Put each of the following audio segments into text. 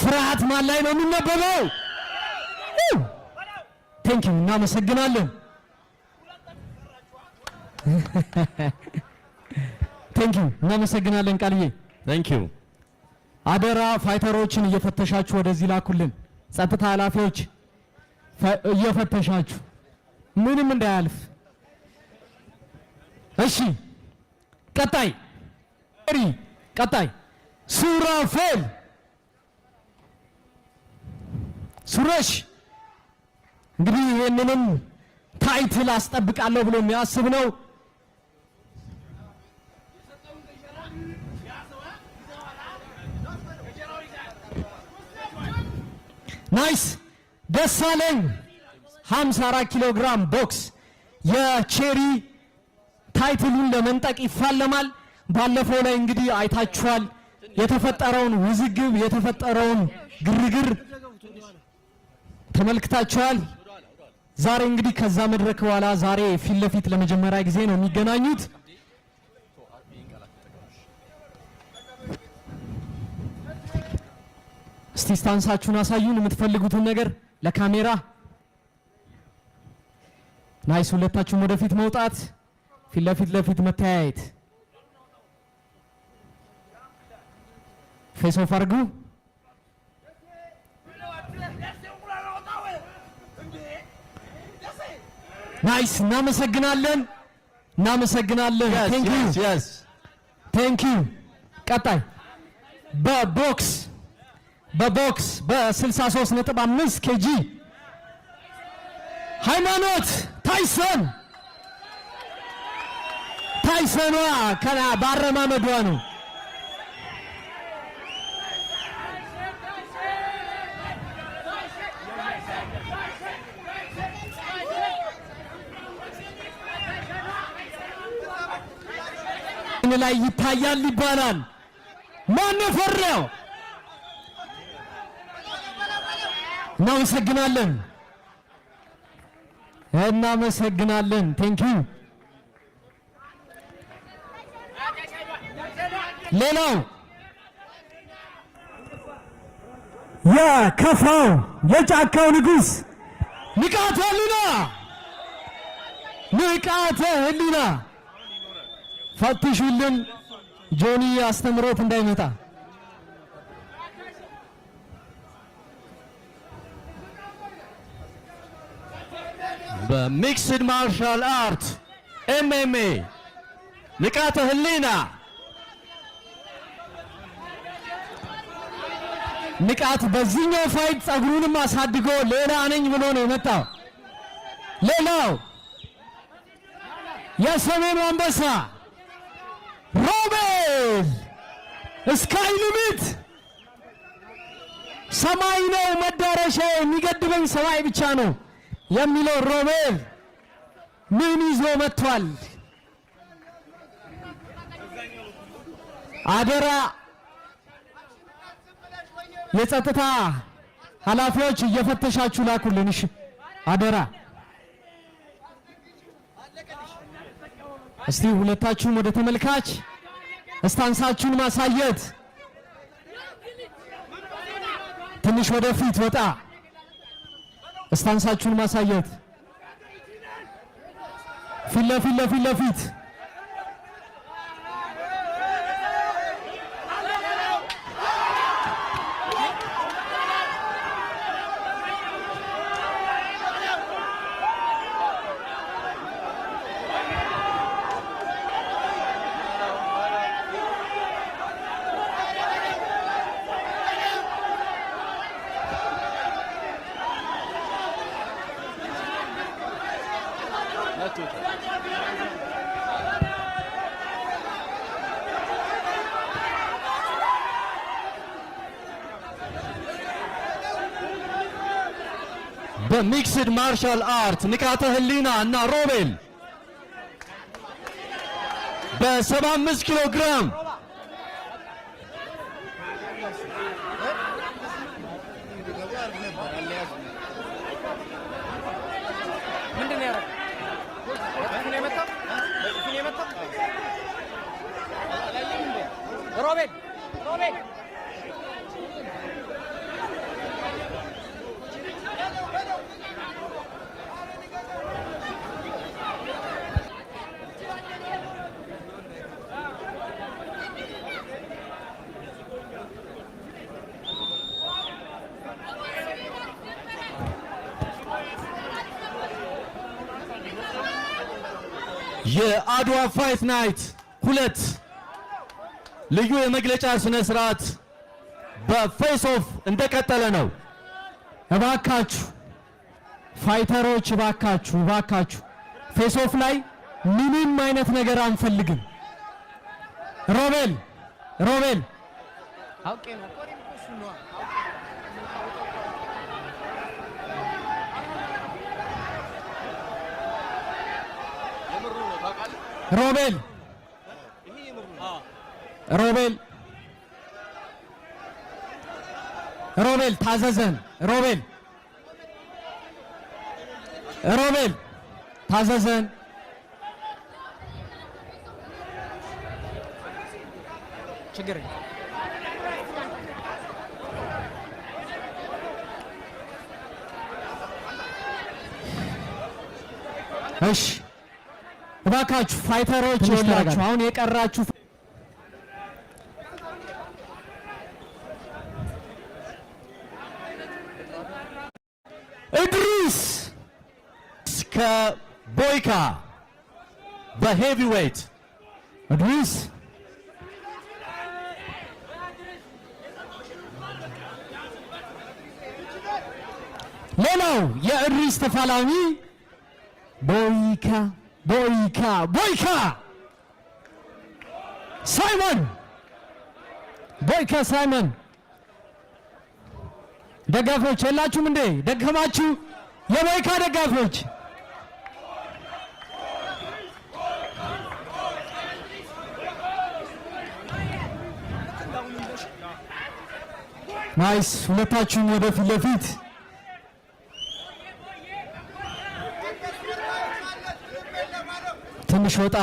ፍርሃት ማን ላይ ነው የሚነበበው? ቴንክ ዩ እናመሰግናለን። ቴንክ ዩ እናመሰግናለን ቃልዬ። ቴንክ ዩ። አደራ ፋይተሮችን እየፈተሻችሁ ወደዚህ ላኩልን። ጸጥታ ኃላፊዎች እየፈተሻችሁ ምንም እንዳያልፍ። እሺ ቀጣይ ሱራፌል ሱረሽ እንግዲህ ይሄንንም ታይትል አስጠብቃለሁ ብሎ የሚያስብ ነው። ናይስ ደሳለኝ 54 ኪሎ ግራም ቦክስ የቼሪ ታይትሉን ለመንጠቅ ይፋለማል። ባለፈው ላይ እንግዲህ አይታችኋል የተፈጠረውን ውዝግብ የተፈጠረውን ግርግር ተመልክታችኋል። ዛሬ እንግዲህ ከዛ መድረክ በኋላ ዛሬ ፊት ለፊት ለመጀመሪያ ጊዜ ነው የሚገናኙት። እስቲ ስታንሳችሁን አሳዩን የምትፈልጉትን ነገር ለካሜራ። ናይስ ሁለታችሁም ወደፊት መውጣት ፊት ለፊት መተያየት። ፌስ ኦፍ አርጉ። ናይስ እናመሰግናለን። ቴንክ ዩ። ቀጣይ በቦክስ በ63.5 ኬጂ ሃይማኖት ታይሰኗ ከና ባረማመዷ ነው። ላይ ይታያል ይባላል። ማን ፈራው? እናመሰግናለን። ቴንክ ዩ። ሌላው የከፋው የጫካው ንጉስ ንቃተ ህሊና ፈትሹልን። ጆኒ አስተምሮት እንዳይመጣ። በሚክስድ ማርሻል አርት ኤምኤምኤ ንቃተ ህሊና ንቃት በዚህኛው ፋይት ጸጉሩንም አሳድጎ ሌላ ነኝ ብሎ ነው የመጣው። ሌላው የሰሜኑ አንበሳ ሮቤል ስካይ ሊሚት ሰማይ ነው መዳረሻ የሚገድበኝ ሰማይ ብቻ ነው የሚለው ሮቤል ምን ይዞ መጥቷል? አደራ የጸጥታ ኃላፊዎች እየፈተሻችሁ ላኩልን። እሺ አደራ። እስቲ ሁለታችሁም ወደ ተመልካች እስታንሳችሁን ማሳየት። ትንሽ ወደፊት ወጣ። እስታንሳችሁን ማሳየት ፊት ለፊት በሚክስድ ማርሻል አርት ንቃተ ህሊና እና ሮቤል በ75 ኪሎ ግራም የአድዋ ፋይት ናይት 2 ልዩ የመግለጫ ስነ ስርዓት በፌስ ኦፍ እንደቀጠለ ነው። እባካችሁ ፋይተሮች እባካችሁ ፌስ ኦፍ ላይ ምንም አይነት ነገር አንፈልግም። ሮቤል ታዘዘን። ሮቤል ታዘዘን። ችግር እሺ፣ እባካችሁ ፋይተሮች ይላችሁ አሁን የቀራችሁ ኢድሪስ ከቦይካ በሄቪዌት ኢድሪስ ሌላው የኢድሪስ ተፋላሚ ቦይካ ሳይመን ደጋፊዎች የላችሁም እንዴ? ደከማችሁ? የቦይካ ደጋፊዎች ናይስ። ሁለታችሁም ወደ ፊት ለፊት ትንሽ ወጣ።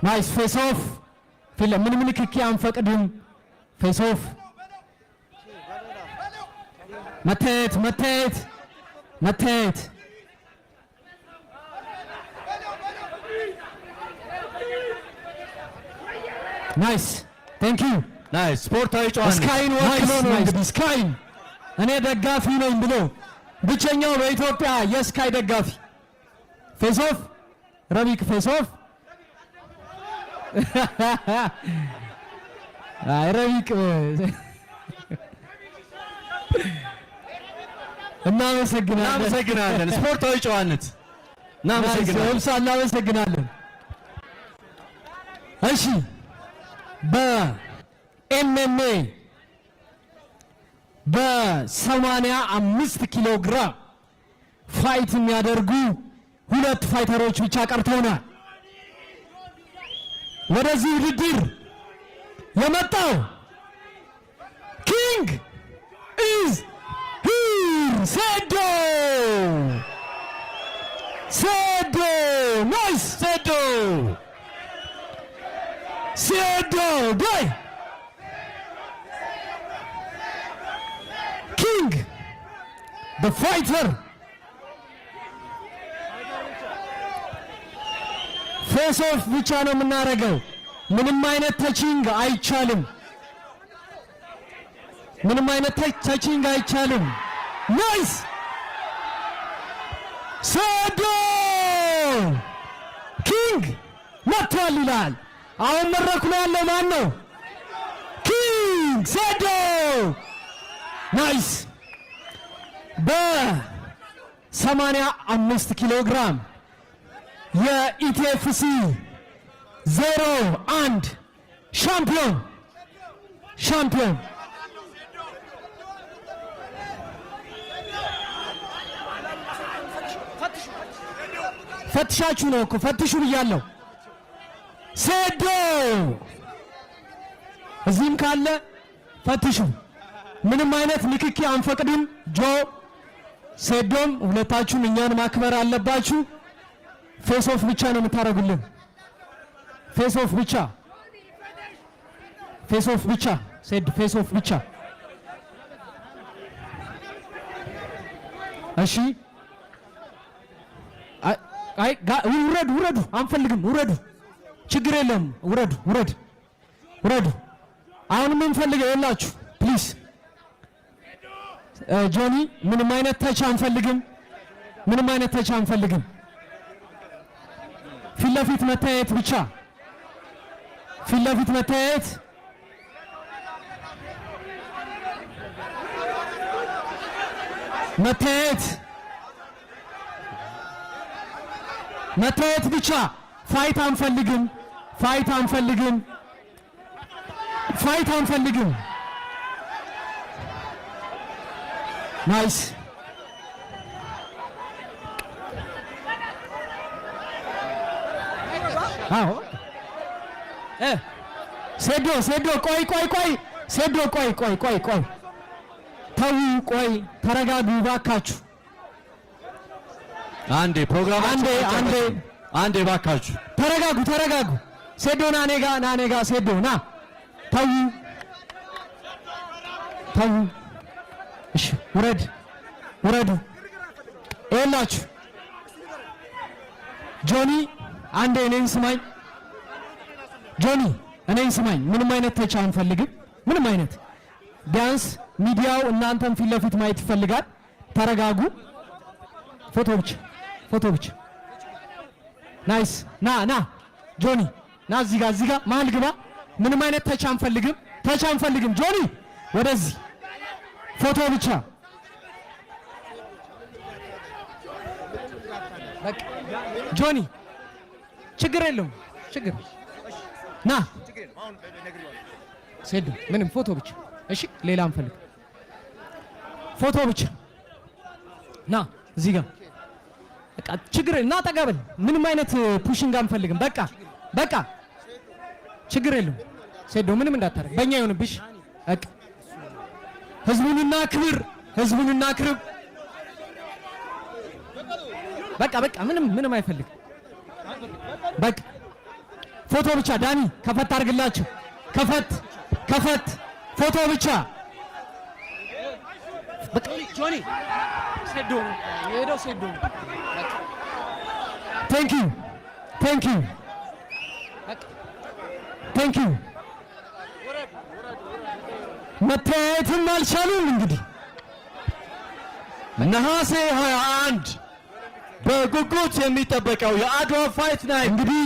ናይስ ፌስ ኦፍ ፊለ ምንም ንክኪ አንፈቅድም። ፌስ ኦፍ መታየት ናይስ ቴንክ ዩ ናይስ። ስፖርታዊ ጨዋታ ስካይን ወክሎ ነው እንግዲህ ስካይን እኔ ደጋፊ ነኝ ብሎ ብቸኛው በኢትዮጵያ የስካይ ደጋፊ ፌስ ኦፍ ረቢክ ፌስ ኦፍ አይ ረቢቅ እናመሰግናለን። ስፖርታዊ ጨዋነት እናመሰግናለን። እሺ በኤምኤምኤ በ85 ኪሎ ግራም ፋይት የሚያደርጉ 2 ፋይተሮች ብቻ ቀርተውናል። ወደዚህ ውድድር የመጣው ኪንግ ኢዝ ሂር ሴዶ ናይስ ሴዶ ጎይ ኪንግ the fighter ፌስ ኦፍ ብቻ ነው የምናደርገው። ምንም አይነት ተቺንግ አይቻልም። ናይስ ሴዶ ኪንግ መጥቷል ይላል። አሁን መድረኩ ላይ ያለው ማን ነው? ኪንግ ሴዶ ናይስ። በ85 ኪሎ ግራም የኢቲኤፍሲ 01 ሻምፒዮን ፈትሻችሁ ነው እኮ ፈትሹ ብያለሁ። ሴዶ እዚህም ካለ ፈትሹ። ምንም አይነት ንክኪ አንፈቅድም። ጆ ሴዶም ሁለታችሁም እኛን ማክበር አለባችሁ። ፌስ ኦፍ ብቻ ነው የምታደርጉልን። ፌስ ኦፍ ብቻ ሴድ ፌስ ኦፍ ብቻ። እሺ አይ ውረዱ፣ አንፈልግም። ውረዱ፣ ችግር የለም። ውረዱ። አሁንም እንፈልገው የላችሁ ፕሊዝ። ጆኒ ምንም አይነት ተች አንፈልግም። ምንም አይነት ተች አንፈልግም። ፊት ለፊት መታየት ብቻ። ፊት ለፊት መታየት። መታየት መታየት ብቻ። ፋይት አንፈልግም። ፋይት አንፈልግም። ፋይት አንፈልግም። ናይስ። አዎ ሴዶ ቆይ ሴዶ ቆይ ተው፣ ቆይ ተረጋጉ ባካችሁ። አንዴ ፕሮግራማችን አንዴ ባካችሁ ተረጋጉ። ሴዶ ና ኔጋ ሴዶ ና። ተው። እሺ ውረዱ። ይኸውላችሁ ጆኒ አንዴ እኔን ስማኝ። ጆኒ እኔን ስማኝ። ምንም አይነት ተች አንፈልግም። ምንም አይነት ቢያንስ ሚዲያው እናንተን ፊት ለፊት ማየት ይፈልጋል። ተረጋጉ። ፎቶ ብቻ። ናይስ። ና ጆኒ ና እዚህ ጋር መሀል ግባ። ምንም አይነት ተች አንፈልግም። ጆኒ ወደዚህ ፎቶ ብቻ። በቃ ጆኒ ችግር የለውም። ና ሴዶ ምንም ፎቶ ብቻ። እሺ ሌላ አንፈልግ። ፎቶ ብቻ። ና እዚህ ጋር በቃ ችግር እና ተቀበል። ምንም አይነት ፑሽንግ አንፈልግም። በቃ ችግር የለውም። ሴዶ ምንም እንዳታረግ። በእኛ ይሁንብሽ። በቃ ህዝቡንና ክብር። በቃ ምንም አይፈልግ። በቃ ፎቶ ብቻ። ዳኒ ከፈት አድርግላችሁ። ከፈት ፎቶ ብቻ። በቃ ጆኒ ሴዶ የሄደው ሴዶ። ቴንክ ዩ። መተያየትም አልቻሉም። እንግዲህ ነሐሴ 21 በጉጉት የሚጠበቀው የአድዋ ፋይት ናይት እንግዲህ